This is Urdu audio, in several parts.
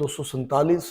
247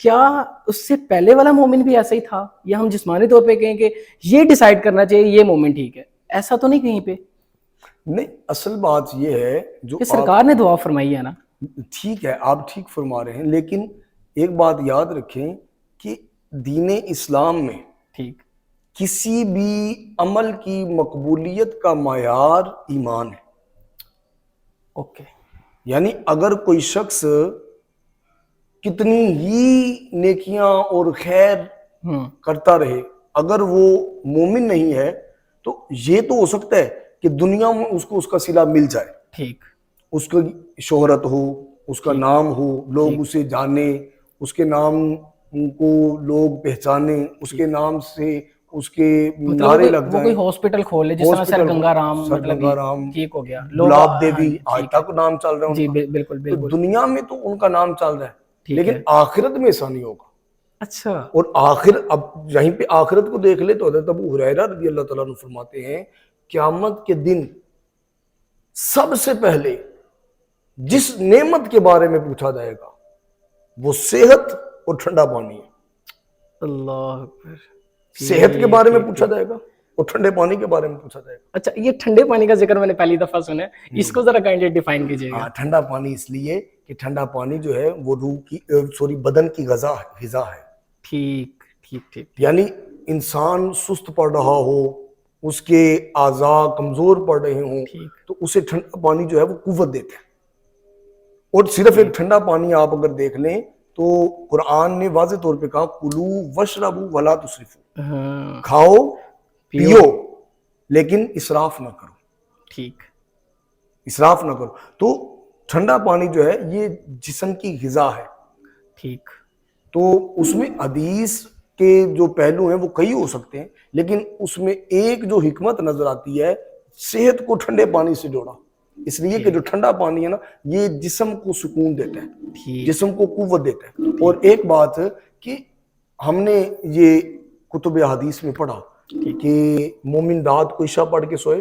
کیا اس سے پہلے والا مومن بھی ایسا ہی تھا، یا ہم جسمانی طور پہ کہیں کہ یہ ڈیسائیڈ کرنا چاہیے یہ مومن ٹھیک ہے؟ ایسا تو نہیں کہیں پہ نہیں، اصل بات یہ ہے جو کہ سرکار نے دعا فرمائی ہے نا. ٹھیک ہے، آپ ٹھیک فرما رہے ہیں، لیکن ایک بات یاد رکھیں کہ دین اسلام میں ٹھیک. کسی بھی عمل کی مقبولیت کا معیار ایمان ہے. اوکے. یعنی اگر کوئی شخص کتنی ہی نیکیاں اور خیر کرتا رہے، اگر وہ مومن نہیں ہے تو یہ تو ہو سکتا ہے کہ دنیا میں اس کو اس کا صلہ مل جائے، ٹھیک. اس کی شہرت ہو، اس کا نام ہو، لوگ اسے جانے، اس کے نام کو لوگ پہچانے، اس کے نام سے اس کے نعرے لگ وہ جائیں. کوئی ہاسپٹل کھولے جس طرح سر گنگا رام، سر مطلب گنگا رام، ٹھیک ہو گیا، لوگ گلاب دیوی، آج ٹھیک ہے. تک نام چل رہا ہے ان جی کا. بالکل تو بالکل. دنیا میں تو ان کا نام چل رہا ہے، ٹھیک لیکن ہے. آخرت میں ایسا نہیں ہوگا. اچھا. اور اب یہیں پہ آخرت کو دیکھ لے تو حضرت ابو ہریرہ رضی اللہ تعالیٰ عنہ فرماتے ہیں قیامت کے دن سب سے پہلے جس نعمت کے بارے میں پوچھا جائے گا وہ صحت اور ٹھنڈا پانی ہے. اللہ اکبر. صحت کے بارے میں پوچھا جائے گا اور ٹھنڈے پانی کے بارے میں پوچھا جائے گا. اچھا، یہ ٹھنڈے پانی کا ذکر میں نے پہلی دفعہ سنا ہے، اس کو ذرا کائنڈلی ڈیفائن کیجیے گا. ٹھنڈا پانی اس لیے کہ ٹھنڈا پانی جو ہے وہ روح کی بدن کی غذا ہے. ٹھیک ٹھیک ٹھیک. یعنی انسان سست پڑ رہا ہو، اس کے اعضاء کمزور پڑ رہے ہوں تو اسے ٹھنڈا پانی جو ہے وہ قوت دیتا ہے. اور صرف ایک ٹھنڈا پانی آپ اگر دیکھ لیں تو قرآن نے واضح طور پہ کہا کلو وشربو ولا تسرفو، کھاؤ پیو لیکن اسراف نہ کرو. ٹھیک. اسراف نہ کرو. تو ٹھنڈا پانی جو ہے یہ جسم کی غذا ہے. ٹھیک. تو اس میں حدیث کے جو پہلو ہیں وہ کئی ہو سکتے ہیں، لیکن اس میں ایک جو حکمت نظر آتی ہے صحت کو ٹھنڈے پانی سے جوڑا، اس لیے کہ جو ٹھنڈا پانی ہے نا یہ جسم کو سکون دیتا ہے، جسم کو قوت دیتا ہے. اور ایک بات کہ ہم نے یہ کتب حدیث میں پڑھا کہ مومن رات کو عشاء پڑھ کے سوئے،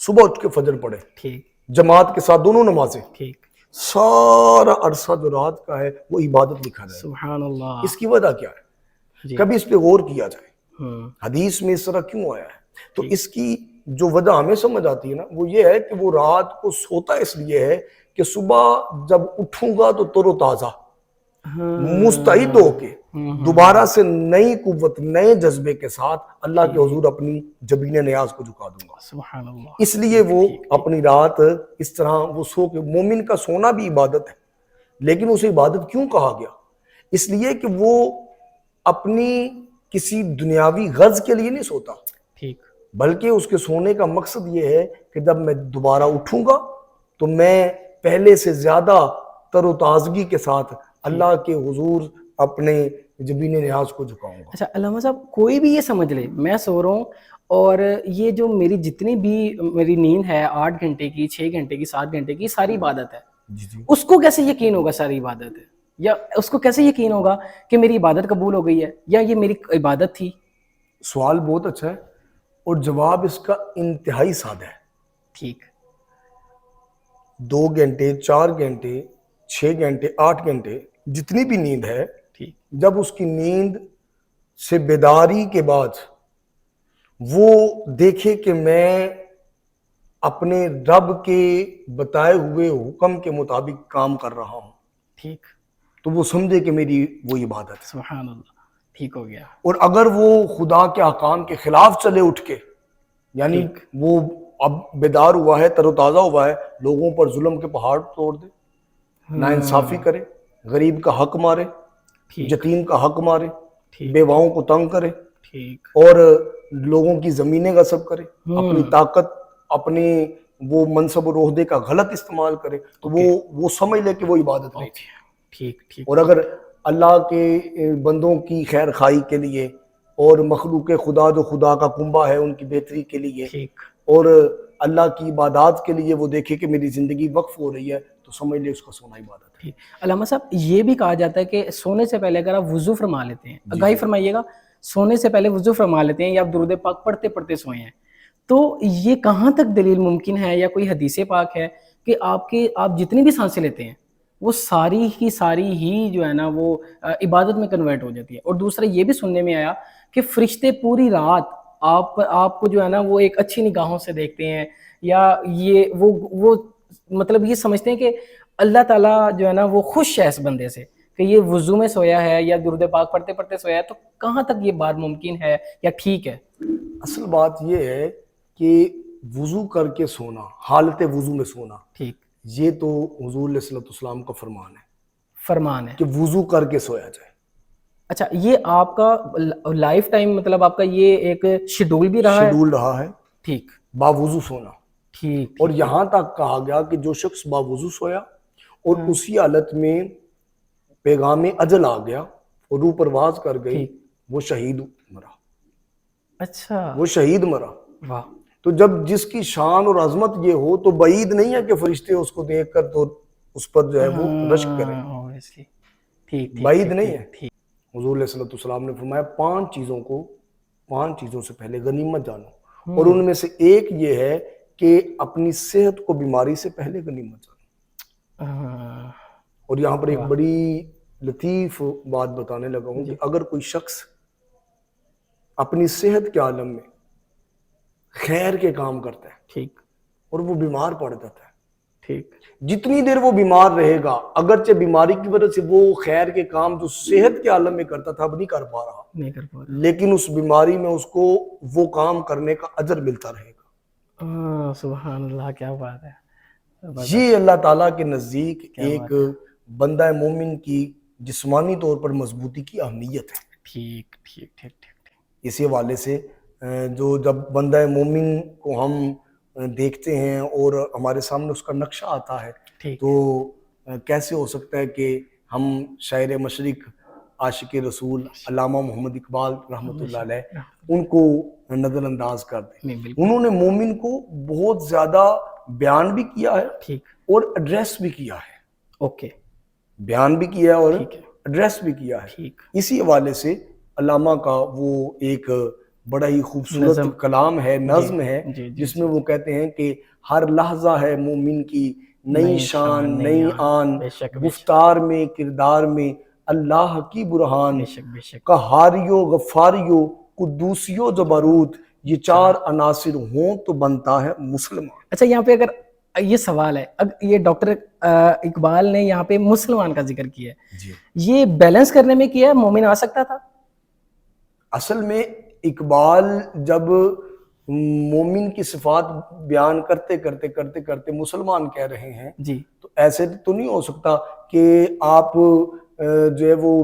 صبح اٹھ کے فجر پڑھے جماعت کے ساتھ دونوں نمازیں، سارا عرصہ جو رات کا ہے وہ عبادت لکھا جائے. سبحان اللہ. اس کی وجہ کیا ہے؟ کبھی اس پہ غور کیا جائے حدیث میں اس طرح کیوں آیا ہے؟ تو اس کی جو وجہ ہمیں سمجھ آتی ہے نا وہ یہ ہے کہ وہ رات کو سوتا اس لیے ہے کہ صبح جب اٹھوں گا تو تر و تازہ مستعد ہو کے دوبارہ سے نئی قوت، نئے جذبے کے ساتھ اللہ کے حضور اپنی جبین نیاز کو جھکا دوں گا. سبحان اللہ. اس لیے وہ اپنی رات اس طرح وہ سو کے، مومن کا سونا بھی عبادت ہے، لیکن اسے عبادت کیوں کہا گیا؟ اس لیے کہ وہ اپنی کسی دنیاوی غرض کے لیے نہیں سوتا، بلکہ اس کے سونے کا مقصد یہ ہے کہ جب میں دوبارہ اٹھوں گا تو میں پہلے سے زیادہ تر و تازگی کے ساتھ اللہ کے حضور اپنے جبین نیاز کو جھکاؤں گا. اچھا علامہ صاحب، کوئی بھی یہ سمجھ لے میں سو رہا ہوں اور یہ جو میری جتنی بھی میری نیند ہے 8 گھنٹے کی، 6 گھنٹے کی، 7 گھنٹے کی، ساری عبادت ہے. اس کو کیسے یقین ہوگا ساری عبادت ہے؟ یا اس کو کیسے یقین ہوگا کہ میری عبادت قبول ہو گئی ہے یا یہ میری عبادت تھی؟ سوال بہت اچھا ہے اور جواب اس کا انتہائی سادہ ہے. ٹھیک. 2 گھنٹے، 4 گھنٹے، 6 گھنٹے، 8 گھنٹے جتنی بھی نیند ہے، جب اس کی نیند سے بیداری کے بعد وہ دیکھے کہ میں اپنے رب کے بتائے ہوئے حکم کے مطابق کام کر رہا ہوں، ٹھیک، تو وہ سمجھے کہ میری وہ عبادت ہے. سبحان اللہ. ٹھیک ہو گیا. اور اگر وہ خدا کے احکام کے خلاف چلے اٹھ کے، یعنی وہ اب بیدار ہوا ہے، تر و تازہ ہوا ہے، لوگوں پر ظلم کے پہاڑ توڑ دے، ناانصافی کرے، غریب کا حق مارے، یتیم کا حق مارے، بیواؤں کو تنگ کرے اور لوگوں کی زمینیں غصب کرے، اپنی طاقت، اپنے وہ منصب و عہدے کا غلط استعمال کرے، تو وہ سمجھ لے کہ وہ عبادت نہیں تھی. ٹھیک. اور اگر اللہ کے بندوں کی خیر خواہی کے لیے اور مخلوق خدا جو خدا کا کنبہ ہے ان کی بہتری کے لیے اور اللہ کی عبادات کے لیے وہ دیکھے کہ میری زندگی وقف ہو رہی ہے تو سمجھ لے اس کا سونا عبادت ہے. علامہ صاحب، یہ بھی کہا جاتا ہے کہ سونے سے پہلے اگر آپ وضو فرما لیتے ہیں، آگاہی فرمائیے گا، سونے سے پہلے وضو فرما لیتے ہیں یا آپ درود پاک پڑھتے پڑھتے سوئے ہیں، تو یہ کہاں تک دلیل ممکن ہے یا کوئی حدیث پاک ہے کہ آپ جتنی بھی سانسیں لیتے ہیں وہ ساری کی ساری ہی جو ہے نا وہ عبادت میں کنورٹ ہو جاتی ہے. اور دوسرا یہ بھی سننے میں آیا کہ فرشتے پوری رات آپ کو جو ہے نا وہ ایک اچھی نگاہوں سے دیکھتے ہیں, یا یہ وہ مطلب یہ سمجھتے ہیں کہ اللہ تعالیٰ جو ہے نا وہ خوش ہے اس بندے سے کہ یہ وضو میں سویا ہے یا درود پاک پڑھتے پڑھتے سویا ہے. تو کہاں تک یہ بات ممکن ہے یا ٹھیک ہے؟ اصل بات یہ ہے کہ وضو کر کے سونا, حالت وضو میں سونا, ٹھیک, یہ تو حضور علیہ الصلوۃ والسلام کا فرمان ہے کہ وضو کر کے سویا جائے. اچھا, یہ آپ کا لائف ٹائم مطلب آپ کا یہ ایک شیڈول بھی رہا ہے؟ شیڈول رہا ہے ٹھیک, باوضو سونا. ٹھیک, اور یہاں تک کہا گیا کہ جو شخص باوضو سویا اور اسی حالت میں پیغام اجل آ گیا اور روح پرواز کر گئی, وہ شہید مرا. اچھا, وہ شہید مرا. واہ, تو جب جس کی شان اور عظمت یہ ہو تو بعید نہیں ہے کہ فرشتے اس کو دیکھ کر تو اس پر جو ہے وہ رشک کریں. ٹھیک, بعید نہیں ہے. حضور علیہ الصلوۃ والسلام نے فرمایا 5 چیزوں سے پہلے غنیمت جانو, اور ان میں سے ایک یہ ہے کہ اپنی صحت کو بیماری سے پہلے غنیمت جانو. اور یہاں پر ایک بڑی لطیف بات بتانے لگا ہوں کہ اگر کوئی شخص اپنی صحت کے عالم میں خیر کے کام کرتا ہے ٹھیک, اور وہ بیمار پڑ جاتا ہے, ٹھیک, جتنی دیر وہ بیمار رہے گا, اگرچہ بیماری کی وجہ سے وہ خیر کے کام جو صحت کے عالم میں کرتا تھا اب نہیں کر پا رہا, لیکن اس بیماری میں اس کو وہ کام کرنے کا اجر ملتا رہے گا. سبحان اللہ, کیا بات ہے. یہ اللہ تعالیٰ کے نزدیک ایک بندہ مومن کی جسمانی طور پر مضبوطی کی اہمیت ہے. ٹھیک, ٹھیک, ٹھیک, ٹھیک. اسی حوالے سے جو جب بندہ مومن کو ہم دیکھتے ہیں اور ہمارے سامنے اس کا نقشہ آتا ہے تو کیسے ہو سکتا ہے کہ ہم شاعر مشرق عاشق رسول علامہ محمد اقبال رحمۃ اللہ علیہ ان کو نظر انداز کر دیں. انہوں نے مومن کو بہت زیادہ بیان بھی کیا ہے اور ایڈریس بھی کیا ہے. اوکے, بیان بھی کیا ہے اور ایڈریس بھی کیا ہے. اسی حوالے سے علامہ کا وہ ایک بڑا ہی خوبصورت کلام ہے, نظم ہے, جس میں وہ کہتے ہیں کہ ہر لحظہ ہے مومن کی نئی شان نئی آن, گفتار میں کردار میں اللہ کی برہان, قہاریو غفاریو قدوسیو جبروت, یہ 4 عناصر ہوں تو بنتا ہے مسلمان. اچھا, یہاں پہ اگر یہ سوال ہے, یہ ڈاکٹر اقبال نے یہاں پہ مسلمان کا ذکر کیا ہے, یہ بیلنس کرنے میں کیا مومن آ سکتا تھا؟ اصل میں اقبال جب مومن کی صفات بیان کرتے کرتے کرتے کرتے مسلمان کہہ رہے ہیں تو ایسے تو نہیں ہو سکتا کہ آپ جو ہے وہ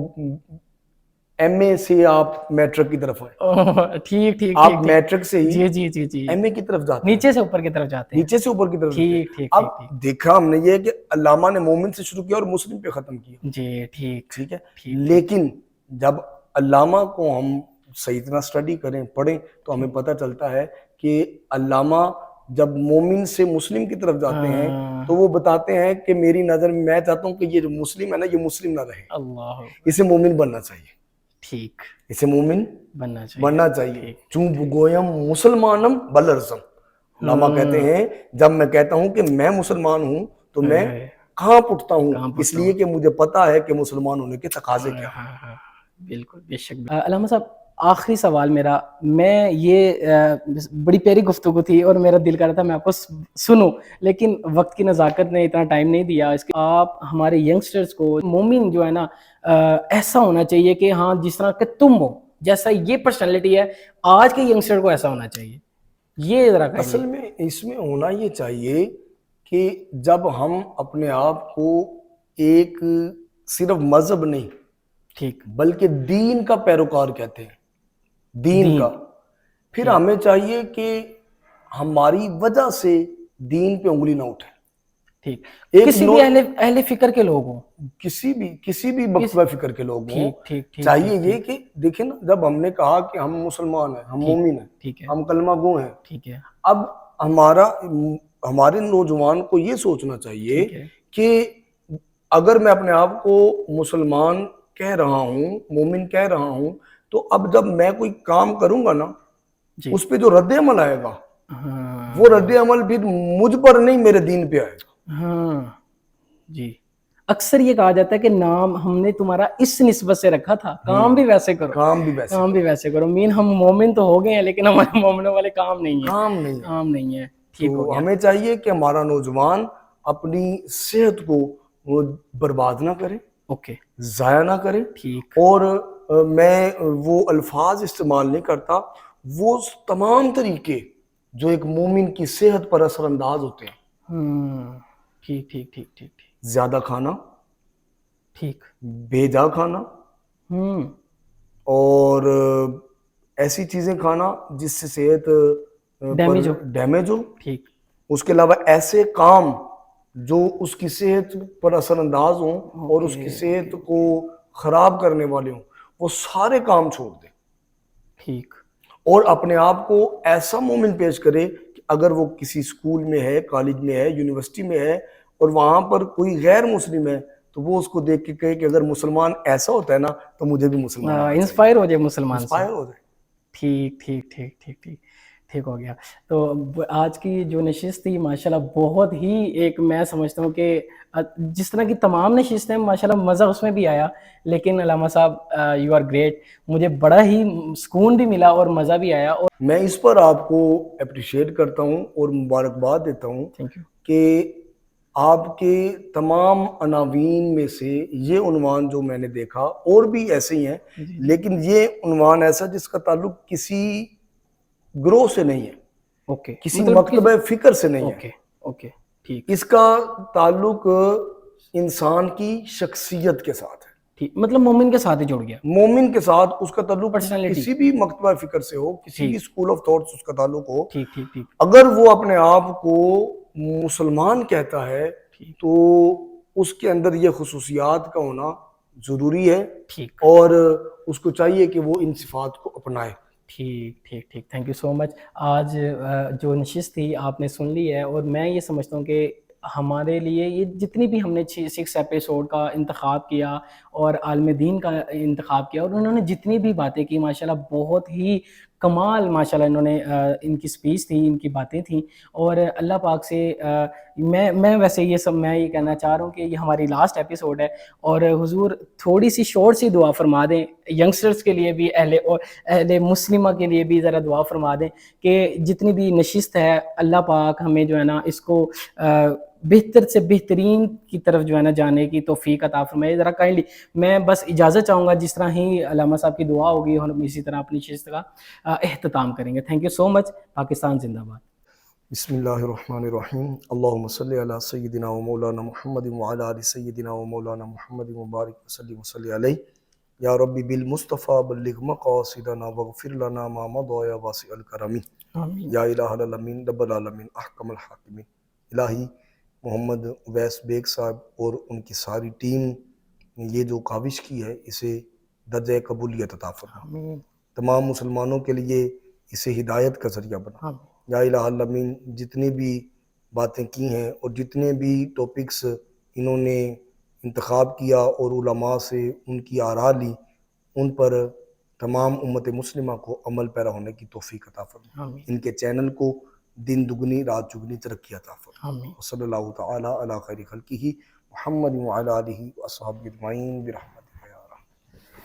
ایم اے سے آپ میٹرک کی طرف آئے. ٹھیک, ٹھیک, آپ میٹرک سے ہی جی ایم اے کی طرف جاتے ہیں, نیچے سے اوپر کی طرف جاتے ہیں, نیچے سے اوپر کی طرف. ٹھیک, اب دیکھا ہم نے یہ کہ علامہ نے مومن سے شروع کیا اور مسلم پہ ختم کیا. جی, ٹھیک ہے. لیکن جب علامہ کو ہم صحیح طرح اسٹڈی کریں پڑھیں تو ہمیں پتہ چلتا ہے کہ علامہ جب مومن سے مسلم کی طرف جاتے ہیں تو وہ بتاتے ہیں کہ میری نظر میں چاہتا ہوں کہ یہ جو مسلم ہے نا, یہ مسلم نہ رہے, اسے مومن بننا چاہیے. ٹھیک, اسے مومن بننا چاہیے. چون گویم مسلمانم بلرزم, علامہ کہتے ہیں جب میں کہتا ہوں کہ میں مسلمان ہوں تو میں کہاں پٹتا ہوں, اس لیے کہ مجھے پتا ہے کہ مسلمان ہونے کے تقاضے کیا ہیں. بالکل, بے شک. علامہ صاحب, آخری سوال میرا, میں یہ بڑی پیاری گفتگو تھی اور میرا دل کر رہا تھا میں آپ کو سنوں, لیکن وقت کی نزاکت نے اتنا ٹائم نہیں دیا. اس کے آپ ہمارے ینگسٹرز کو, مومن جو ہے نا ایسا ہونا چاہیے کہ ہاں جس طرح کہ تم ہو, جیسا یہ پرسنالٹی ہے آج کے ینگسٹر کو ایسا ہونا چاہیے, یہ ذرا کہیے. اصل میں اس میں ہونا یہ چاہیے کہ جب ہم اپنے آپ کو ایک صرف مذہب نہیں بلکہ دین کا پیروکار کہتے ہیں, دین کا, پھر ہمیں چاہیے کہ ہماری وجہ سے دین پہ انگلی نہ اٹھے. ٹھیک, کسی بھی اہل فکر کے لوگ ہوں, کسی بھی مکتبہ فکر کے لوگ ہوں, چاہیے یہ کہ دیکھیں نا, جب ہم نے کہا کہ ہم مسلمان ہیں, ہم مومن ہیں, ہم کلمہ گو ہیں, اب ہمارے نوجوان کو یہ سوچنا چاہیے کہ اگر میں اپنے آپ کو مسلمان کہہ رہا ہوں, مومن کہہ رہا ہوں, تو اب جب میں کوئی کام کروں گا نا اس پہ جو رد عمل آئے گا وہ رد عمل پھر مجھ پر نہیں میرے دین پہ آئے گا. ہاں جی, اکثر یہ کہا جاتا ہے کہ نام ہم نے تمہارا اس نسبت سے رکھا تھا، کام بھی ویسے کرو، کام بھی ویسے کام بھی ویسے کرو. مین ہم مومن تو ہو گئے ہیں لیکن ہمارے مومنوں والے کام نہیں ہیں، کام نہیں ہے. کام نہیں ہے. ٹھیک ہو تو گیا. ہمیں چاہیے کہ ہمارا نوجوان اپنی صحت کو وہ برباد نہ کرے، اوکے ضائع نہ کرے. ٹھیک. اور میں وہ الفاظ استعمال نہیں کرتا، وہ تمام طریقے جو ایک مومن کی صحت پر اثر انداز ہوتے ہیں. ٹھیک ٹھیک ٹھیک ٹھیک ٹھیک زیادہ کھانا، ٹھیک. بے جا کھانا، اور ایسی چیزیں کھانا جس سے صحت ڈیمیج ہو. ڈیمیج ہو. ٹھیک. اس کے علاوہ ایسے کام جو اس کی صحت پر اثر انداز ہوں اور اس کی صحت کو خراب کرنے والے ہوں، وہ سارے کام چھوڑ دیں. ٹھیک. اور اپنے آپ کو ایسا مومن پیش کرے کہ اگر وہ کسی اسکول میں ہے، کالج میں ہے، یونیورسٹی میں ہے اور وہاں پر کوئی غیر مسلم ہے تو وہ اس کو دیکھ کے کہے کہ اگر مسلمان ایسا ہوتا ہے نا تو مجھے بھی مسلمان ہونا چاہیے. انسپائر ہو جائے مسلمان سے. انسپائر ہو جائے. ٹھیک ٹھیک ٹھیک ٹھیک ٹھیک ٹھیک ہو گیا. تو آج کی جو نشست تھی ماشاءاللہ بہت ہی ایک میں سمجھتا ہوں کہ جس طرح کی تمام نشستیں ماشاءاللہ مزہ اس میں بھی آیا، لیکن علامہ صاحب یو آر گریٹ. مجھے بڑا ہی سکون بھی ملا اور مزہ بھی آیا. اور میں اس پر آپ کو اپریشیٹ کرتا ہوں اور مبارکباد دیتا ہوں تھینک یو. کہ آپ کے تمام عناوین میں سے یہ عنوان جو میں نے دیکھا، اور بھی ایسے ہی ہیں لیکن یہ عنوان ایسا جس کا تعلق کسی گروہ سے نہیں ہے، اوکے کسی مکتبہ فکر سے نہیں ہے. اوکے اوکے ٹھیک اس کا تعلق انسان کی شخصیت کے ساتھ ہے. ٹھیک، مطلب مومن کے ساتھ ہی جڑ گیا. مومن کے ساتھ اس کا تعلق Personality. کسی بھی مکتبہ فکر سے ہو، کسی بھی اسکول آف تھاٹس اس کا تعلق ہو، ٹھیک ٹھیک ٹھیک اگر وہ اپنے آپ کو مسلمان کہتا ہے تو اس کے اندر یہ خصوصیات کا ہونا ضروری ہے، ٹھیک اور اس کو چاہیے کہ وہ ان صفات کو اپنائے. ٹھیک ٹھیک ٹھیک. تھینک یو سو مچ. آج جو نشست تھی آپ نے سن لی ہے، اور میں یہ سمجھتا ہوں کہ ہمارے لیے یہ جتنی بھی ہم نے 6 ایپیسوڈ کا انتخاب کیا اور عالم دین کا انتخاب کیا، اور انہوں نے جتنی بھی باتیں کی ماشاءاللہ بہت ہی کمال ماشاءاللہ انہوں نے ان کی سپیچ تھی، ان کی باتیں تھیں. اور اللہ پاک سے میں ویسے میں یہ کہنا چاہ رہا ہوں کہ یہ ہماری لاسٹ ایپیسوڈ ہے، اور حضور تھوڑی سی شارٹ سی دعا فرما دیں ینگسٹرز کے لیے بھی، اہل مسلمہ کے لیے بھی ذرا دعا فرما دیں کہ جتنی بھی نشست ہے اللہ پاک ہمیں جو ہے نا اس کو بہتر سے بہترین کی طرف جو ہے نا جانے کی توفیق عطا فرمائے. ذرا کائنڈلی میں بس اجازت چاہوں گا، جس طرح ہی علامہ صاحب کی دعا ہوگی ہم اسی طرح اپنی نشست کا اختتام کریں گے. تھینک یو سو مچ. پاکستان زندہ باد. بسم اللہ الرحمن الرحیم. اللہم صلی علی سیدنا و مولانا محمد وعلی آل سیدنا و مولانا محمد مبارک وسلم وصلی علیہ. یا ربی بالمصطفیٰ بلغ مقاصدنا واغفر لنا ما مضى یا واسع الکرم. یا الہ العالمین رب العالمین احکم الحاکمین. الہی محمد اویس بیگ صاحب اور ان کی ساری ٹیم نے یہ جو کاوش کی ہے اسے درجہ قبولیت عطا فرما. تمام مسلمانوں کے لیے اسے ہدایت کا ذریعہ بنا. یا الہ العالمین جتنی بھی باتیں کی ہیں اور جتنے بھی ٹاپکس انہوں نے انتخاب کیا اور علماء سے ان کی آراء لی، ان پر تمام امت مسلمہ کو عمل پیرا ہونے کی توفیق عطا فرما. ان کے چینل کو دن دگنی رات چگنی ترقی عطا فرما. صلی اللہ تعالی علی خیر خلقہ محمد وعلی آلہ واصحابہ اجمعین برحمتہ.